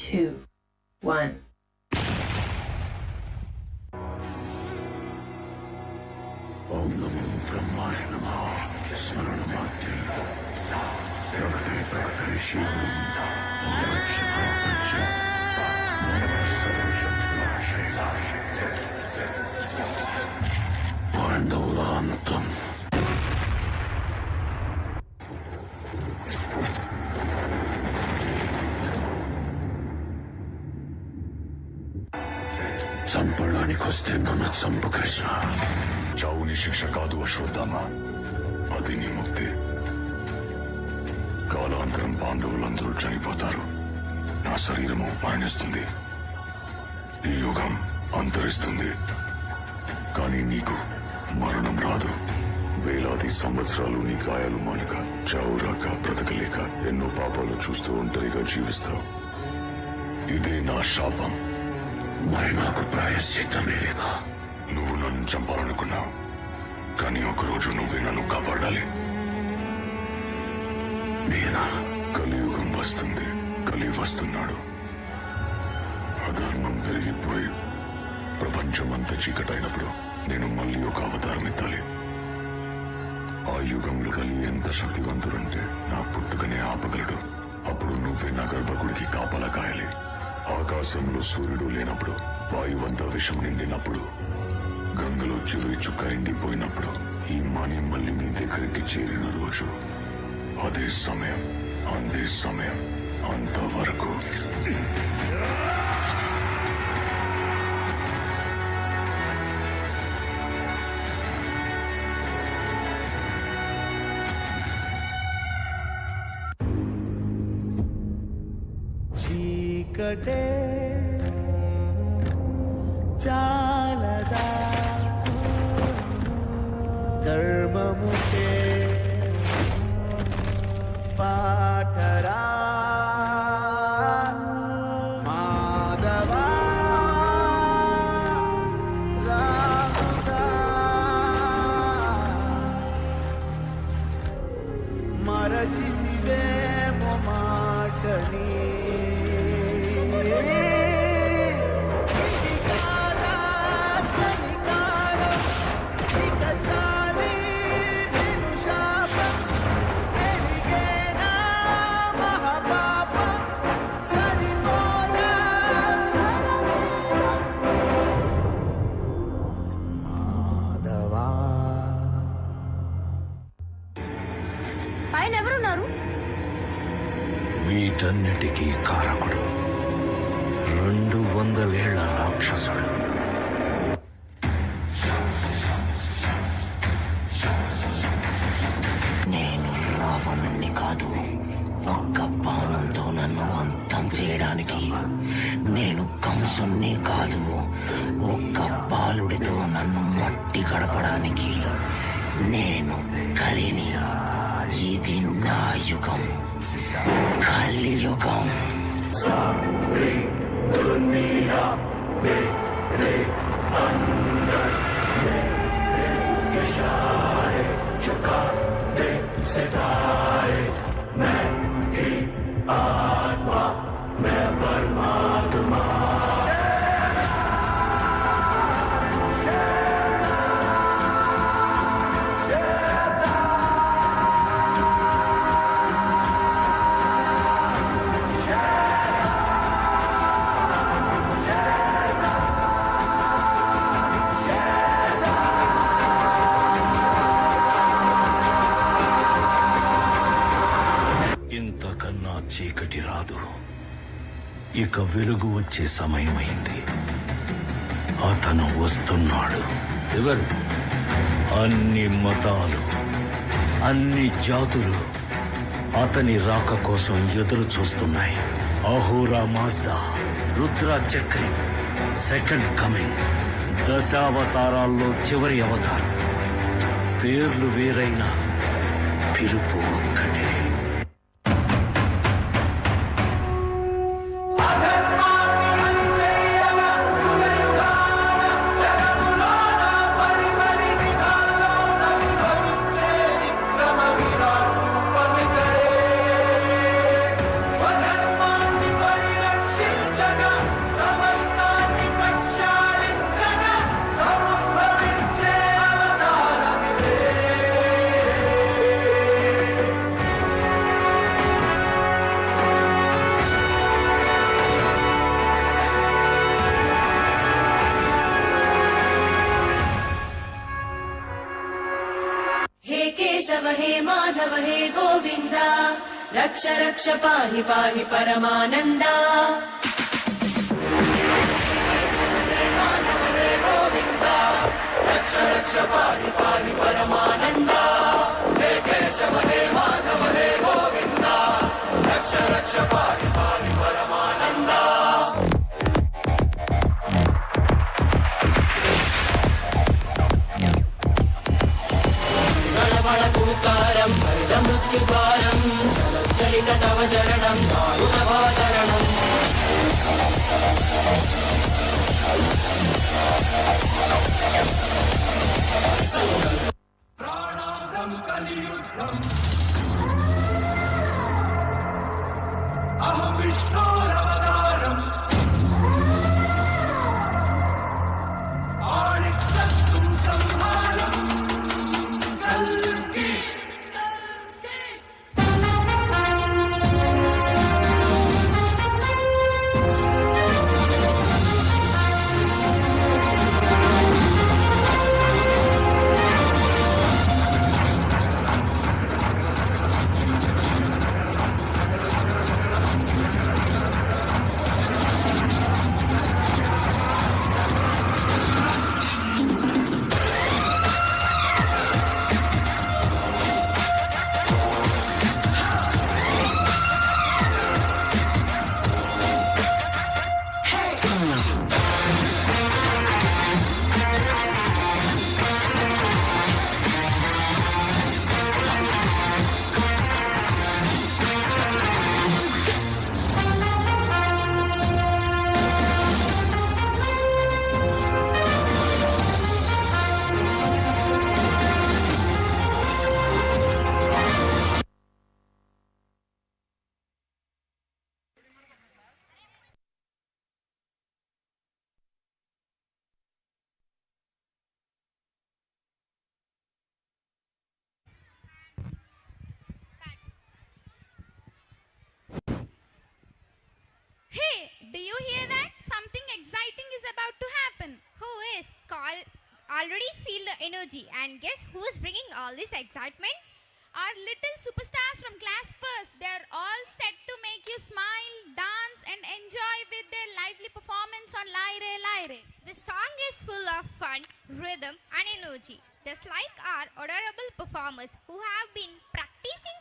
2, 1. ఓం నమో బ్రహ్మాయ నమః స్మరణమాత్రే ప్రకటే ప్రకటే శివం రక్షకాపంచ పాండవులాంతం చంపడానికి వస్తే నన్ను చంపు కృష్ణ. చావుని శిక్ష కాదు అశ్వత్థామ, అది నీ ముక్తి. కాలాంతరం పాండవులందరూ చనిపోతారు, నా శరీరము మరణిస్తుంది, ఈ యుగం అంతరిస్తుంది. కానీ నీకు మరణం రాదు. వేలాది సంవత్సరాలు నీ గాయాలు మానక, చావు రాక, బ్రతకలేక ఎన్నో పాపాలు చూస్తూ ఒంటరిగా జీవిస్తావు. ఇదే నా శాపం. మరి నాకు ప్రాయశ్చిత్తమే లేదా? నువ్వు నన్ను చంపాలనుకున్నావు, కానీ ఒకరోజు నువ్వే నన్ను కాపాడాలి. నేనా? కలియుగం వస్తుంది, కలి వస్తున్నాడు. అధర్మం పెరిగిపోయి ప్రపంచమంతా చీకటైనప్పుడు నేను మళ్ళీ ఒక అవతారం ఎత్తాలి. ఆ యుగంలో కలి ఎంత శక్తివంతుడంటే నా పుట్టుకనే ఆపగలడు. అప్పుడు నువ్వే నా గర్భగుడికి కాపలా కాయాలి. ఆకాశంలో సూర్యుడు లేనప్పుడు, వాయువంతా విషం నిండినప్పుడు, గంగలో చివరి చుక్క ఎండిపోయినప్పుడు, ఈ మాన్యం మళ్ళీ నీ దగ్గరికి చేరిన రోజు, అదే సమయం, అందే సమయం, అంతవరకు చీకటే చాలదా ధర్మముకే పాఠరా మాధవా రాముదా మరచితివేమో మాటని ఆయన ఎవరున్నారు? వీటన్నిటికీ కారకుడు 200 ఏళ్ల రాక్షసుడు. నేను రావణుణ్ణి కాదు, ఒక్క బాణంతో నన్ను అంతం చేయడానికి. నేను కంసుణ్ణి కాదు, ఒక్క బాలుడితో నన్ను మట్టి గడపడానికి. నేను కలిని. ఇది నా యుగం, కలియుగం. ఇంతకన్నా చీకటి రాదు. ఇక వెలుగు వచ్చే సమయమైంది. అతను వస్తున్నాడు. ఎవరు? అన్ని మతాలు, అన్ని జాతులు అతని రాక కోసం ఎదురు చూస్తున్నాయి. Ahura Mazda, Rudra Chakri, second coming, దశావతారాల్లో చివరి అవతారం. పేర్లు వేరైనా పిలుపు ఒక్కటే. స్వధర్మాన్ని పరిరక్షించ రక్ష రక్ష పాహి పాహి పరమానందా మృత్యుభారం చలిత తవ చరణం దారుణవాతరణం Hey, do you hear that? Something exciting is about to happen. Who is? Call already feel the energy, and guess who's bringing all this excitement? Our little superstars from class first. They're all set to make you smile, dance, and enjoy with their lively performance on Lyre Lyre. The song is full of fun, rhythm, and energy, just like our adorable performers who have been practicing